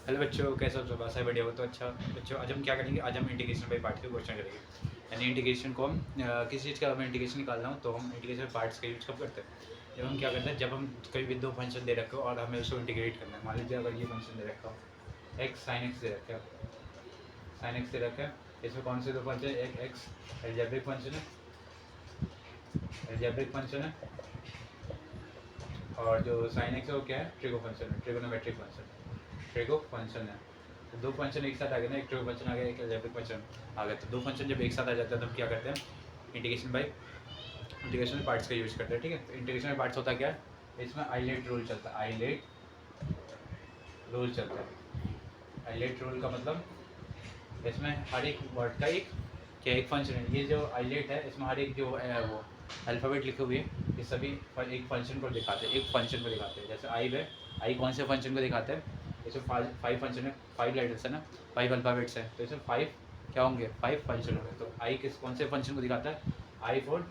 Hello बच्चों, कैसे हो? सुबह से बढ़िया हो तो अच्छा। बच्चों आज हम क्या करेंगे, आज हम इंटीग्रेशन बाई पार्ट के क्वेश्चन करेंगे। यानी इंटीग्रेशन को हम किसी चीज़ का हमें इंटीग्रेशन निकालना हो तो हम इंटीग्रेशन पार्ट्स का यूज कब करते हैं? जब हम क्या करते हैं, जब हम कभी भी दो फंक्शन दे रखे हो और हमें उसको इंटीग्रेट करना है। मान लीजिए अगर ये फंक्शन दे रखा हो एक्स साइन एक्स दे रखा है, साइन एक्स दे रखा है, इसमें कौन से दो फंक्शन? एक एक्स एल्जेब्रिक फंक्शन है, एल्जेब्रिक फंक्शन है, और जो साइन एक्स है वो क्या है? ट्रिगो फंक्शन है, ट्रिगोनोमेट्रिक फंक्शन, ट्रिगो फंक्शन है। तो दो फंक्शन एक साथ आ गए ना, एक ट्रिगो फंक्शन आ गया, एक एल्जेब्रिक फंक्शन आ गया। तो दो फंक्शन जब एक साथ आ जाते हैं तो हम क्या करते हैं? इंटीग्रेशन बाई इंटीग्रेशन पार्ट्स का यूज करते हैं। ठीक है, तो इंटीग्रेशन में पार्ट्स होता क्या है? इसमें आइलेट रूल चलता है, आइलेट रूल चलता है। आइलेट रूल का मतलब इसमें हर एक वर्ड का एक क्या एक फंक्शन है। ये जो आइलेट है इसमें हर एक जो है वो अल्फ़ाबेट लिखे हुए हैं, ये सभी एक फंक्शन को दिखाते हैं, एक फंक्शन को दिखाते हैं। जैसे आई है, आई कौन से फंक्शन को दिखाते हैं? इसमें फाइव फंक्शन है, 5 लेटर्स है ना, 5 अल्फ़ाबेट्स है, तो इसमें 5 क्या होंगे? 5 फंक्शन होंगे। तो आई किस कौन से फंक्शन को दिखाता है? I for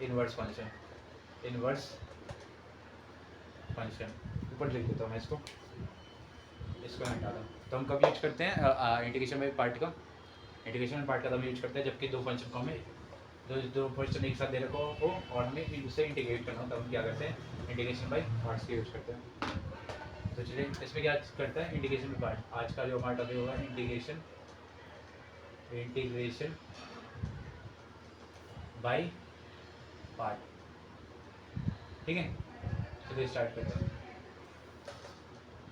inverse function, inverse function. ऊपर लिख देता हूँ मैं इसको, इसको हटा दूँ। तो हम कब यूज करते हैं इंटीग्रेशन में पार्ट का? इंटीग्रेशन में पार्ट का तब यूज करते हैं जबकि दो फंक्शन को हमें दो फंक्शन एक साथ दे रखो हो और हमें उससे इंटीग्रेट करना हो, तब हम क्या करते हैं? इंटीग्रेशन बाई पार्ट्स का यूज करते हैं। तो चलिए इसमें क्या करता है इंटीग्रेशन बाई पार्ट। आज का जो हमारा टॉपिक होगा इंटीग्रेशन, इंटीग्रेशन बाई पार्ट। ठीक है, चलिए स्टार्ट करते हैं।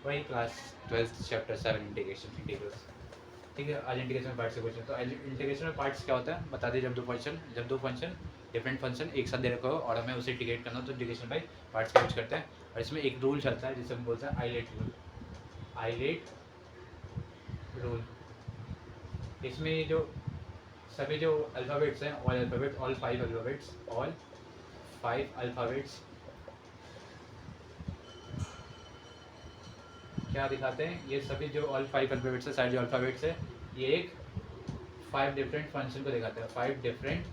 वही क्लास 12 चैप्टर 7 इंटीग्रेशन, इंटीग्रल्स। ठीक है, आज इंटीग्रेशन पार्ट से क्वेश्चन। तो इंटीग्रेशन में पार्ट्स क्या होता है बता दें। जब दो फंक्शन डिफरेंट फंक्शन एक साथ दे रखा हो और हमें उसे इंटीग्रेट करना हो तो इंटीग्रेशन बाई पार्ट्स का यूज करते हैं। और इसमें एक रूल चलता है जिसे हम बोलते हैं आइलेट रूल, आइलेट रूल। इसमें जो सभी जो अल्फ़ाबेट्स हैं, all alphabets, all 5 alphabets, all 5 alphabets क्या दिखाते हैं? ये सभी जो ऑल 5 अल्फ़ाबेट्स है, सारे जो अल्फ़ाबेट्स है, ये एक 5 डिफरेंट फंक्शन को दिखाते हैं, 5 डिफरेंट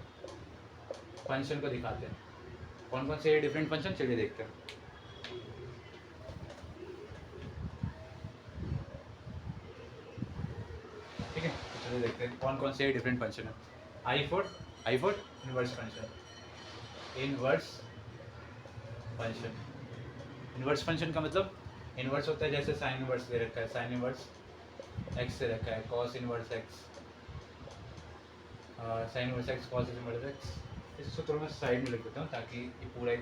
फंक्शन को दिखाते हैं। कौन कौन से डिफरेंट फंक्शन? चलिए देखते हैं। ठीक है, तो चलिए देखते हैं कौन कौन से डिफरेंट फंक्शन है। I for inverse function, inverse function. Inverse function का मतलब इनवर्स होता है जैसे साइन इनवर्स दे रखा है, साइन इनवर्स एक्स से रखा है, cos inverse x, sine inverse x, cos inverse x. इस सूत्र में साइड में लिख देता हूँ ताकि ये पूरा एक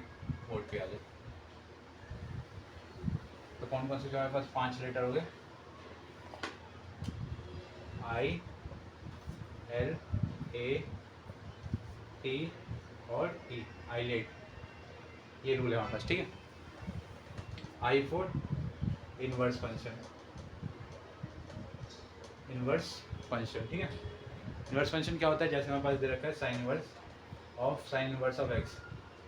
बोर्ड पे आ जाए। तो कौन कौन से जो हमारे पास 5 लेटर हो गए? आई, एल, ए, टी और टी, आइलेट। ये रूल है हमारे पास। ठीक है, I for inverse function, inverse function. ठीक है, इनवर्स फंक्शन क्या होता है? जैसे हमारे पास दे रखा है साइन इनवर्स ऑफ एक्स।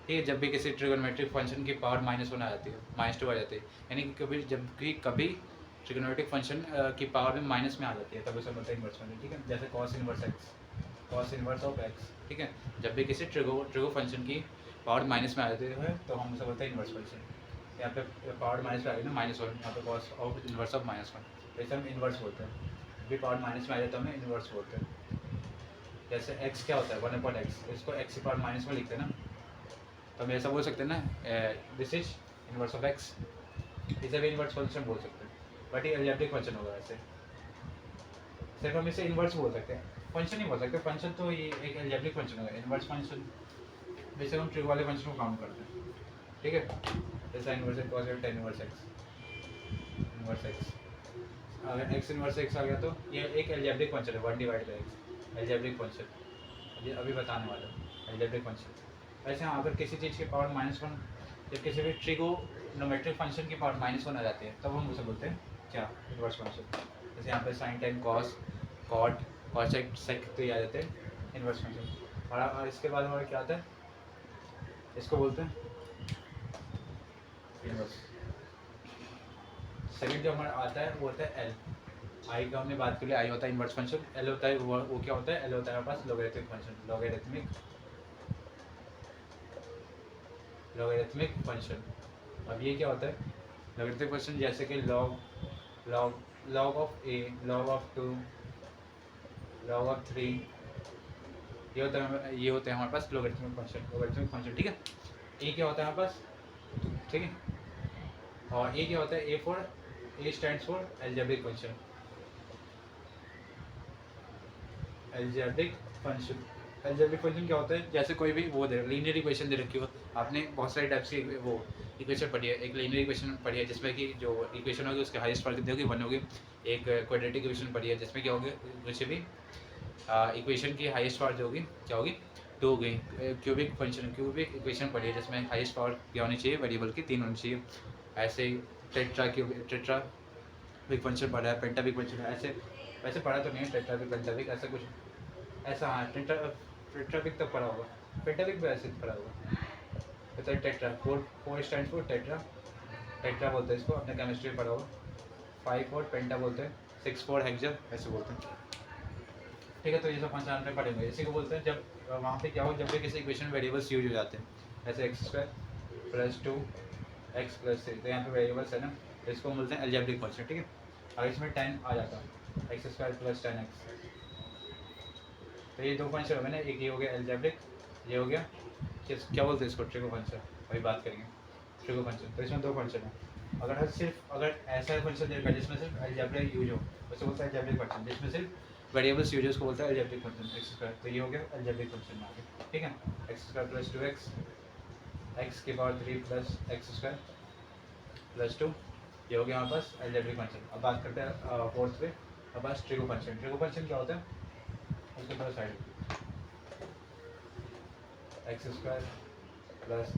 ठीक है, जब भी किसी ट्रिगोनोमेट्रिक फंक्शन की पावर -1 आ जाती है, -2 आ जाती है, यानी कि कभी जब भी कभी ट्रिगोनोमेट्रिक फंक्शन की पावर में माइनस में आ जाती है तब उसे बोलते हैं इनवर्स फंक्शन। ठीक है, जैसे cos inverse x, cos inverse of x. ठीक है, जब भी किसी ट्रिगो फंक्शन की पावर माइनस में आ जाती है तो हम उसे बोलते हैं इनवर्स फंक्शन। यहाँ पे पावर माइनस में आ गई ना, -1, यहाँ पे कॉस ऑफ इनवर्स ऑफ -1, तो इसे हम इनवर्स बोलते हैं। जब भी पावर माइनस में आ जाए तो हमें इनवर्स बोलते हैं। जैसे x क्या होता है? 1/x, इसको x की पावर माइनस में लिखते हैं ना, तो हम ऐसा बोल सकते हैं ना, this is inverse of x। इसे भी इनवर्स फंक्शन बोल सकते हैं, बट ये अलजेब्रिक फंक्शन होगा। ऐसे सिर्फ हम इसे इनवर्स बोल सकते हैं, फंक्शन नहीं बोल सकते। फंक्शन तो ये एक अलजेब्रिक फंक्शन होगा। इनवर्स फंक्शन जैसे हम ट्रिग वाले फंक्शन को काउंट करते हैं। ठीक है, जैसे inverse cos tan inverse x, inverse x। अगर x इनवर्स x आ गया तो ये एक अलजेब्रिक फंक्शन है, 1/x, अलजेब्रिक फंक्शन। ये अभी बताने वाला हूँ, अलजेब्रिक फंक्शन। ऐसे हाँ, अगर किसी चीज़ की पावर -1 जब किसी भी ट्रिगोनोमेट्रिक फंक्शन की पावर -1 आ जाती है तब हम उसे बोलते हैं क्या? Inverse function. जैसे यहाँ पे sine tan cos cot cosec sec तो ये आ जाते हैं इनवर्स फंक्शन। और इसके बाद हमारा क्या आता है? इसको बोलते हैं इनवर्स। सेकंड जो हमारा आता है वो होता है एल। आई का हमने बात कर लिया, आई होता है इनवर्स फंक्शन। एल होता है वो क्या होता है? एल होता है हमारे पास लॉगरिथमिक फंक्शन, लॉगरिथमिक फंक्शन। अब ये क्या होता है? लॉगरिथमिक फंक्शन जैसे कि log log log of a, log of 2, log of 3, ये होता है हमारे पास लोगरिथमिक फंक्शन, ठीक है। ए क्या होता है हमारे पास, ठीक है, और ए क्या होता है, ए stands for algebraic function, algebraic function. Algebraic function क्या होता है, जैसे कोई भी वो दे लीनियर इक्वेशन दे रखी हो, आपने बहुत सारे टाइप्स की वो इक्वेशन पढ़ी है, एक लीनियर इक्वेशन पढ़ी है जिसमें कि जो इक्वेशन होगी उसके हाईएस्ट पावर कितनी होगी, 1 होगी। एक क्वाड्रेटिक इक्वेशन पढ़ी है जिसमें क्या होगी, कुछ भी इक्वेशन की हाईएस्ट पावर जो होगी क्या होगी, 2 होगी। क्यूबिक इक्वेशन पढ़ी है जिसमें हाईएस्ट पावर क्या होनी चाहिए, वेरिएबल की 3 होनी चाहिए। ऐसे ही टेट्राबिक फंक्शन पढ़ा है, पेंटाबिक फंक्शन, ऐसे वैसे पढ़ा तो नहीं है टेट्राबिक पेंटाबिक ऐसा कुछ, ऐसा हाँ टेट्राबिक तक पढ़ा होगा, पेंटाबिक भी ऐसे पढ़ा होगा। तो टेट्रा, 4 स्टैंड फॉर टेट्रा बोलते हैं इसको, अपने केमिस्ट्री में पढ़ा होगा। 5 और पेंटा बोलते हैं, 6 फॉर हेक्सा ऐसे बोलते हैं, ठीक है। तो ये सब फंक्शन में पढ़ेंगे, इसी को बोलते हैं जब वहाँ पे क्या हो, जब भी किसी इक्वेशन में वेरिएबल्स यूज हो जाते हैं, ऐसे x² + 2x + 3, तो यहाँ पे वेरिएबल्स है ना, तो इसको बोलते हैं एल्जेब्रिक फंक्शन, ठीक है। अगर इसमें 10 आ जाता है, x² + 10x, तो ये 2 फंक्शन हो गए ना, एक ये हो गया एल्जेब्रिक, ये हो गया क्या बोलते हैं इसको, ट्रिगो फंक्शन, वही बात करेंगे ट्रिगो फंक्शन। तो इसमें 2 फंक्शन है, अगर ऐसा फंक्शन देखा जिसमें सिर्फ एल्जेब्रिक यूज हो, उसे बोलता है एल्जेब्रिक फंक्शन, जिसमें सिर्फ वेरिएबल्स यूज हो उसको बोलता है एल्जेब्रिक फंक्शन, x²। तो ये हो गया एल्जेब्रिक फंक्शन में आ गया, ठीक है। x² + 2x, x³ + x² + 2, ये हो गया हमारे पास एल्जेब्रिक फंक्शन। अब बात करते हैं फोर्थ पे, अब बस ट्रिगो फंक्शन। ट्रिगो फंक्शन क्या होता है, उसके थोड़ा side, x² +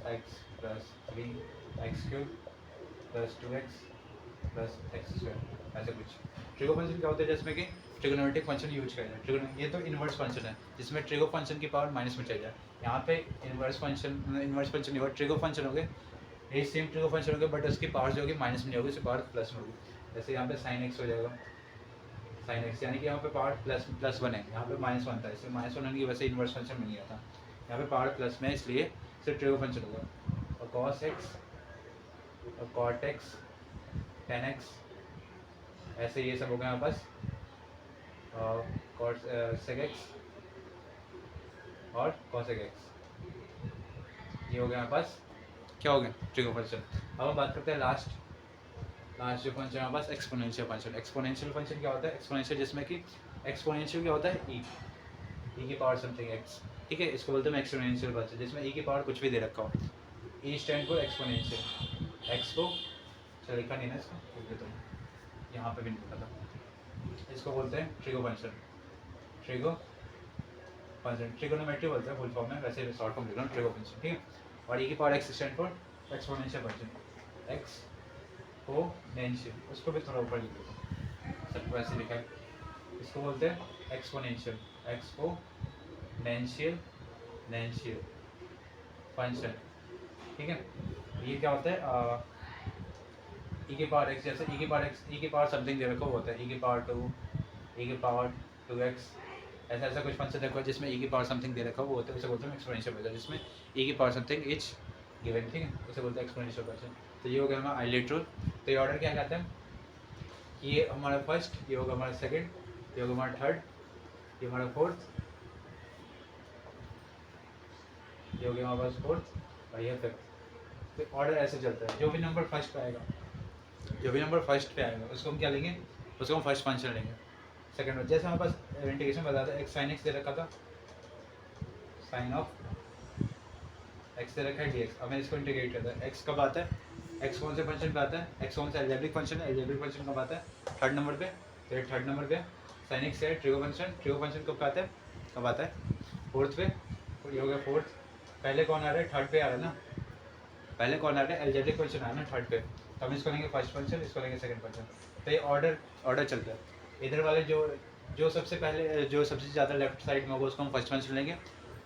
x + 3x³ + 2x + x², ऐसे कुछ। ट्रिगो फंक्शन क्या होता है, जिसमें कि ट्रिगोनोमेट्रिक फंक्शन यूज किया जाए। ये तो इनवर्स फंक्शन है जिसमें ट्रिगो फंक्शन की पावर माइनस में चल जाए, यहाँ पे इनवर्स फंक्शन नहीं होगा, ट्रिगो फंक्शन हो गए, ये सेम ट्रिगो फंक्शन हो गया, बट उसकी पावर जो होगी माइनस में नहीं होगी, उसकी पावर प्लस में होगी। जैसे यहाँ पे sin x हो जाएगा, sin x, यानी कि यहाँ पे पावर +1 है, यहाँ पे -1 था, इसलिए -1 होने की वजह से इनवर्स फंक्शन में नहीं आता, यहाँ पे पावर प्लस में है, इसलिए सिर्फ ट्रिगो फंक्शन होगा। और cos x और cot x, tan x, ऐसे ये सब हो गया हमारे पास, cot sec x और cos x, ये हो गया हमारे पास, क्या हो गया, ट्रिगो फंक्शन। अब हम बात करते हैं लास्ट जो फंक्शन है हमारे पास, एक्सपोनेंशियल फंक्शन। एक्सपोनेंशियल फंक्शन क्या होता है, एक्सपोनेंशियल जिसमें कि एक्सपोनेंशियल क्या होता है, e की पावर समथिंग x, ठीक है, इसको बोलते हैं एक्सपोनेंशियल फंक्शन, जिसमें e की पावर कुछ भी दे रखा हो, e stand for exponential, x को चल लिखा नहीं ना इसको, ठीक है, तो यहाँ पे भी नहीं लिखा था, इसको बोलते हैं trigo function, trigo function, trigonometry बोलते हैं फुल फॉर्म में, वैसे शॉर्ट फॉर्म लिख रहा हूँ ट्रिगो फंक्शन, ठीक है। और e की power x stand for exponential function, exponential, उसको भी थोड़ा ऊपर लिख देता हूँ, सब वैसे लिखा है, इसको बोलते हैं एक्सपोनेंशियल, एक्सपोनेंशियल फंक्शन, ठीक है। ये क्या होता है, e की पावर x, जैसे e की पावर समथिंग दे रखा होता है, e की पावर 2, e की पावर 2x, ऐसा कुछ फंक्शन देखो जिसमें e की पावर समथिंग दे रखा होता है, उसे बोलते हैं एक्सपोनेंशियल फंक्शन, जिसमें e की पावर समथिंग इज गिवन, ठीक है, उसे बोलते हैं एक्सपोनेंशियल फंक्शन। तो ये हो गया हमारा आइलेट रूल। तो ये ऑर्डर क्या कहते हैं, ये हमारा फर्स्ट, ये होगा हमारा सेकंड, ये होगा हमारा थर्ड, ये हमारा फोर्थ, ये हो गया हमारे पास फोर्थ, और ये फिफ्थ। तो ऑर्डर ऐसे चलता है, जो भी नंबर फर्स्ट पे आएगा उसको हम क्या लेंगे, उसको हम फर्स्ट फंक्शन लेंगे। सेकंड में जैसे हमारे पास इंटीग्रेशन बताया था, एक sin x दे रखा था, sin ऑफ x दे रखा है dx, अब मैं इसको इंटीग्रेट करता है, x कब आता है, x कौन से फंक्शन पे आता है, x कौन सा एल्जेब्रिक फंक्शन है, एल्जेब्रिक फंक्शन कब आता है, थर्ड नंबर पे, तो ये थर्ड नंबर पे sin x है, ट्रिगो फंक्शन कब आता है, फोर्थ पे, ये हो गया फोर्थ। पहले कौन आ रहा है, थर्ड पे आ रहा है ना, पहले कौन आ रहा है, एल्जेब्रिक फंक्शन आ रहा है ना थर्ड पे, तो हम इसको लेंगे फर्स्ट फंक्शन, इसको लेंगे सेकंड फंक्शन। तो ये ऑर्डर चलता है, इधर वाले जो सबसे पहले, जो सबसे ज़्यादा लेफ्ट साइड में होगा उसको हम फर्स्ट फंक्शन लेंगे,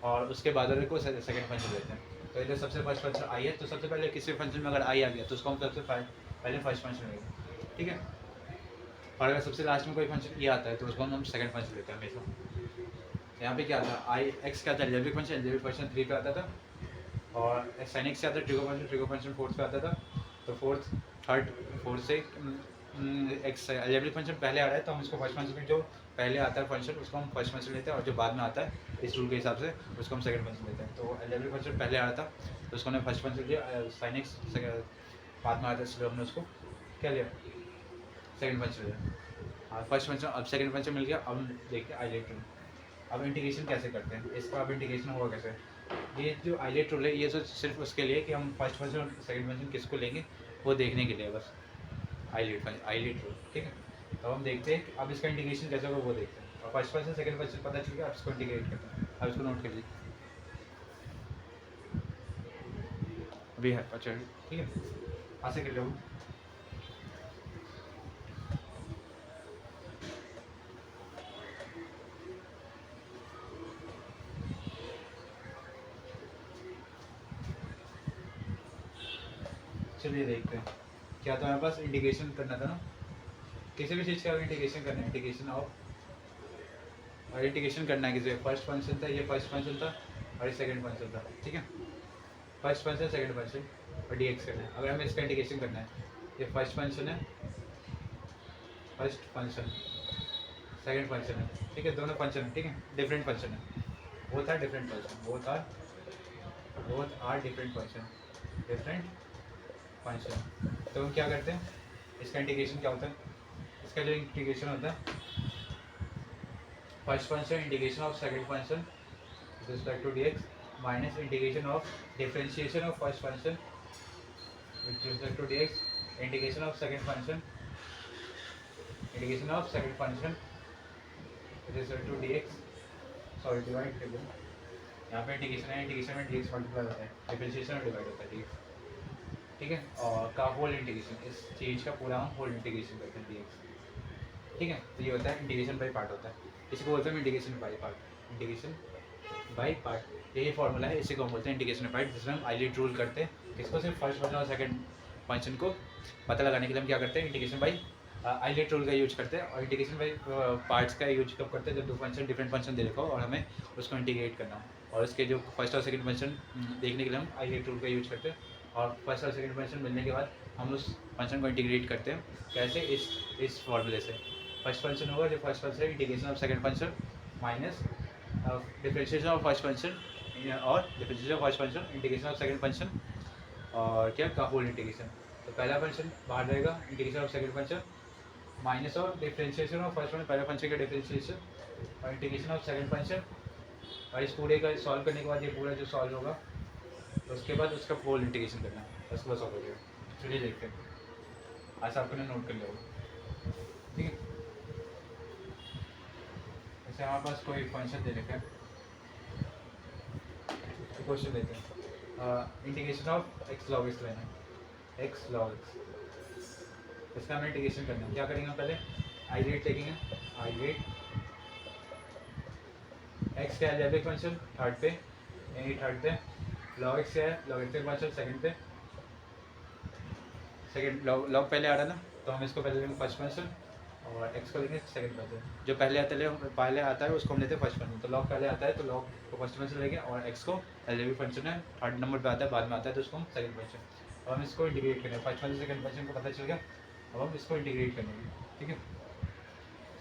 और उसके बाद वाले को सेकंड फंक्शन लेते हैं। तो इधर सबसे फर्स्ट फंक्शन आई है, तो सबसे पहले किसी फंक्शन में अगर आई आ गया तो उसको हम सबसे पहले फर्स्ट फंक्शन लेंगे, ठीक है। और अगर सबसे लास्ट में कोई फंक्शन ये आता है तो उसको हम सेकंड फंक्शन लेते हैं हमेशा। यहाँ पे क्या था, आई एक्स क्या था, एल्जेब्रिक फंक्शन 3 पे आता था, और sin x से आता है ट्रिगो फंक्शन फोर्थ पे आता था, तो फोर्थ से एक्स अलजेब्रिक फंक्शन पहले आ रहा है तो हम इसको फर्स्ट फंक्शन जो पहले आता है फंक्शन उसको हम फर्स्ट फंक्शन लेते हैं, और जो बाद में आता है इस रूल के हिसाब से उसको हम सेकंड फंक्शन लेते हैं। तो अलजेब्रिक फंक्शन पहले आ रहा था तो उसको हमने फर्स्ट फंक्शन लिया, साइन एक्स बाद में आता है इसलिए हमने उसको क्या लिया, सेकंड फंक्शन लिया। हाँ फर्स्ट फंक्शन, अब सेकंड फंक्शन मिल गया। अब देखते हैं आइलेट रूल। अब इंटीग्रेशन कैसे करते हैं इसका, अब इंटीग्रेशन होगा कैसे। ये जो आइलेट रूल है ये तो सिर्फ उसके लिए कि हम फर्स्ट फंक्शन और सेकंड फंक्शन किसको लेंगे वो देखने के लिए बस, आइलेट रूल, ठीक है। तो हम देखते हैं अब इसका इंटीग्रेशन कैसे होगा वो देखते हैं। और फर्स्ट फंक्शन सेकंड फंक्शन पता चल गया, अब इसको इंटीग्रेट करते हैं। अब इसको नोट कर लीजिए अभी है, अच्छा ठीक है, ऐसे कर लो। चलिए देखते हैं क्या, तो हमारे पास इंटीग्रेशन करना था ना, किसी भी चीज़ का इंटीग्रेशन करना है, इंटीग्रेशन ऑफ, और इंटीग्रेशन करना है किसी, फर्स्ट फंक्शन था, ये फर्स्ट फंक्शन था और ये सेकंड फंक्शन था, ठीक है। फर्स्ट फंक्शन सेकंड फंक्शन और डी एक्स करना है। अगर हमें इसका इंटीग्रेशन करना है, ये फर्स्ट फंक्शन है, फर्स्ट फंक्शन सेकंड फंक्शन है, ठीक है, दोनों फंक्शन है, ठीक है, डिफरेंट फंक्शन है, both are different function, both are different function, different function. तो हम क्या करते हैं, इसका इंटीग्रेशन क्या होता है, इसका जो इंटीग्रेशन होता है first function integration of second function with respect to dx minus integration of differentiation of first function with respect to dx integration of second function, integration of second function with respect to dx, sorry divide कर दो, यहाँ पे integration है, integration में dx multiply होता है, differentiation में divide होता है dx, ठीक है, और का होल इंटीग्रेशन, इस चीज़ का पूरा हम होल इंटीग्रेशन करते हैं dx, ठीक है। तो ये होता है इंटीग्रेशन बाई पार्ट होता है, इसको बोलते हैं integration by part, integration by part, यही फॉर्मूला है, इसी को हम बोलते हैं इंटीग्रेशन बाई पार्ट, जिसमें हम आइलेट रूल करते हैं। इसको सिर्फ फर्स्ट फंक्शन और सेकंड फंक्शन को पता लगाने के लिए हम क्या करते हैं, इंटीग्रेशन बाई आइलेट रूल का यूज करते हैं। और इंटीग्रेशन बाई पार्ट्स का यूज कब करते हैं, जब दो फंक्शन डिफरेंट फंक्शन दे रखा हो और हमें उसको इंटीग्रेट करना हो, और इसके जो फर्स्ट और सेकंड फंक्शन देखने के लिए हम आइलेट रूल का यूज करते हैं। और फर्स्ट और सेकंड फंक्शन मिलने के बाद हम उस फंक्शन को इंटीग्रेट करते हैं, कैसे, इस फॉर्मूले से। फर्स्ट फंक्शन होगा जो first function integration of second function minus differentiation of first function और differentiation of first function integration of second function और क्या का होल इंटीग्रेशन। तो पहला फंक्शन बाहर रहेगा, integration of second function minus और डिफरेंशिएशन ऑफ फर्स्ट फंक्शन, पहला फंक्शन का डिफरेंशिएशन और इंटीग्रेशन ऑफ सेकंड फंक्शन, और इस पूरे का सॉल्व करने के बाद ये पूरा जो सॉल्व होगा तो उसके बाद उसका होल इंटीग्रेशन करना है, बस बस हो जाएगा। चलिए देखते हैं, ऐसा आपको नोट कर लिया, ठीक है। जैसे हमारे पास कोई फंक्शन दे रखा है, क्वेश्चन देते हैं, integration of x log x लेना है, एक्स लॉग एक्स, इसका हमें इंटीग्रेशन करना है। क्या करेंगे हम पहले, आइलेट लेंगे, आइलेट एक्स का अलजेब्रिक फंक्शन थर्ड पे, यही थर्ड पे, लॉग एक्स है लॉगरिथमिक फंक्शन सेकंड पे, सेकंड लॉग पहले आ रहा है ना, तो हम इसको पहले लेंगे फर्स्ट फंक्शन और एक्स को लेंगे सेकंड फंक्शन, जो पहले आता है उसको हम लेते हैं फर्स्ट फंक्शन। तो लॉग पहले आता है तो लॉग को फर्स्ट फंक्शन लेंगे, और एक्स को अलजेब्रिक फंक्शन है थर्ड नंबर पे आता है, बाद में आता है तो उसको हम सेकंड फंक्शन। और हम इसको इंटीग्रेट करेंगे, फर्स्ट फंक्शन सेकंड फंक्शन को पता चल गया, अब हम इसको इंटीग्रेट करेंगे, ठीक है।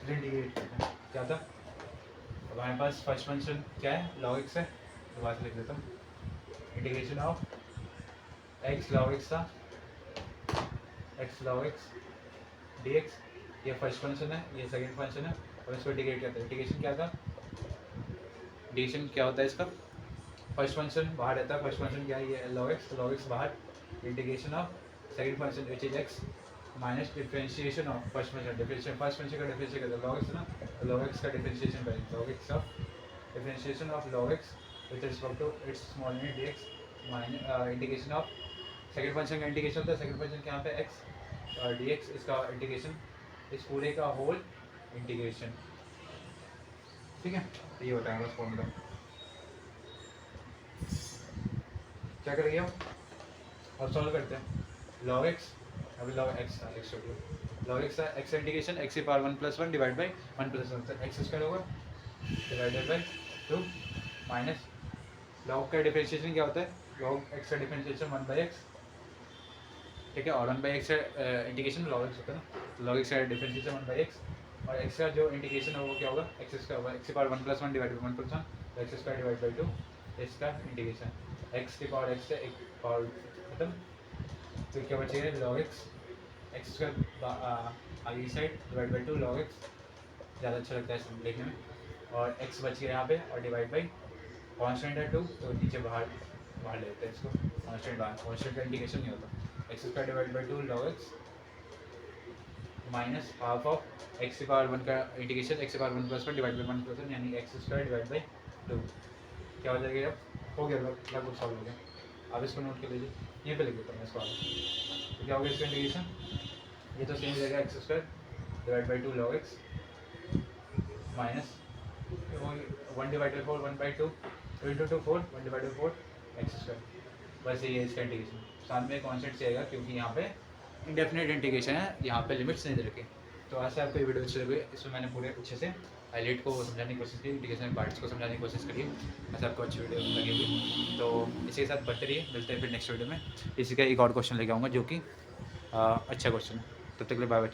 चलिए इंटीग्रेट करते हैं, क्या था, अब हमारे पास फर्स्ट फंक्शन क्या है, लॉग एक्स है, दोबारा से लिख देता हूँ, integration of x log x था, x log x d x, ये फर्स्ट फंक्शन है, ये सेकंड फंक्शन है, और इसको इंटीग्रेट करते हैं। इंटीग्रेशन क्या था, इंटीग्रेशन क्या होता है इसका, फर्स्ट फंक्शन बाहर रहता है, फर्स्ट फंक्शन क्या है, ये लॉग एक्स बाहर, integration of second function which is x minus differentiation of first function, differentiation first function का डिफरेंशिएट करते हैं, लॉग एक्स ना, तो लॉग एक्स का डिफरेंशिएशन करेंगे, log x of differentiation of log x with respect to its small unit d x minus integration of second function का integration होता है, सेकंड फंक्शन के यहाँ पे एक्स और डी एक्स, इसका इंटीग्रेशन, इस पूरे का होल इंटीग्रेशन, ठीक है। तो ये होता है बस फॉर्मूला। क्या करेंगे हम, अब सॉल्व करते हैं, लॉग एक्स, अभी लॉग एक्स था, एक्स लॉग एक्स था, एक्स इंटीग्रेशन एक्स की पावर 1+1 डिवाइड बाई 1+1, तो एक्स स्क्वायर होगा डिवाइडेड बाई 2 माइनस लॉग का डिफरेंशिएशन क्या होता है, लॉग एक्स का डिफरेंशिएशन 1/x ठीक है। और 1/x इंटीग्रेशन लॉग एक्स होता है ना, तो लॉग एक्स का डिफरेंशिएशन 1/x, और एक्स का जो इंटीग्रेशन है वो क्या होगा, एक्स स्क्वायर होगा, एक्स की power 1+1 divide by 1+1 x square divide by 2 इसका इंटीग्रेशन, एक्स की पावर एक्स से एक पावर खत्म, तो क्या बचेगा लॉग एक्स, एक्स स्क्वायर आगे की side divide by 2 log x, ज़्यादा अच्छा लगता है देखने में, और एक्स बच गया यहाँ पे, और डिवाइड बाई कॉन्स्टेंट है 2, तो नीचे बाहर बाहर ले लेते हैं इसको, कॉन्स्टेंट बाहर, कॉन्स्टेंट का इंटीग्रेशन नहीं होता, x square divide by 2 log x minus half of x की पावर 1 का इंटीग्रेशन एक्स की पावर 1+1 डिवाइड बाई 1+1 यानी एक्स स्क्वायर डिवाइड बाई 2, क्या हो जाएगा, अब हो गया लगभग सॉल्व हो गया। अब इसको नोट कर लीजिए, यहीं पे लिख देता हूँ इसको आगे, तो क्या हो गया इसका इंटीग्रेशन, ये तो सेम रहेगा x square divide by 2 log x minus 1 divide by 4 1/2 2 into 2 4 1 divide by 4 x square, बस ये इसका इंटीग्रेशन, साथ में कॉन्स्टेंट चाहिएगा क्योंकि यहाँ पे इंडेफिनिट इंटीग्रेशन है, यहाँ पे लिमिट्स नहीं दे रखे। तो ऐसे आपको ये वीडियो अच्छी लगी, इसमें मैंने पूरे अच्छे से हाईलाइट को समझाने की कोशिश की, इंटीग्रेशन पार्ट्स को समझाने की कोशिश करी, ऐसे आपको अच्छी वीडियो लगेगी। तो इसी के साथ बढ़ते रहिए, मिलते हैं फिर नेक्स्ट वीडियो में, इसी का एक और क्वेश्चन लेके आऊँगा जो कि अच्छा क्वेश्चन है। तब तक के लिए बाय बाय।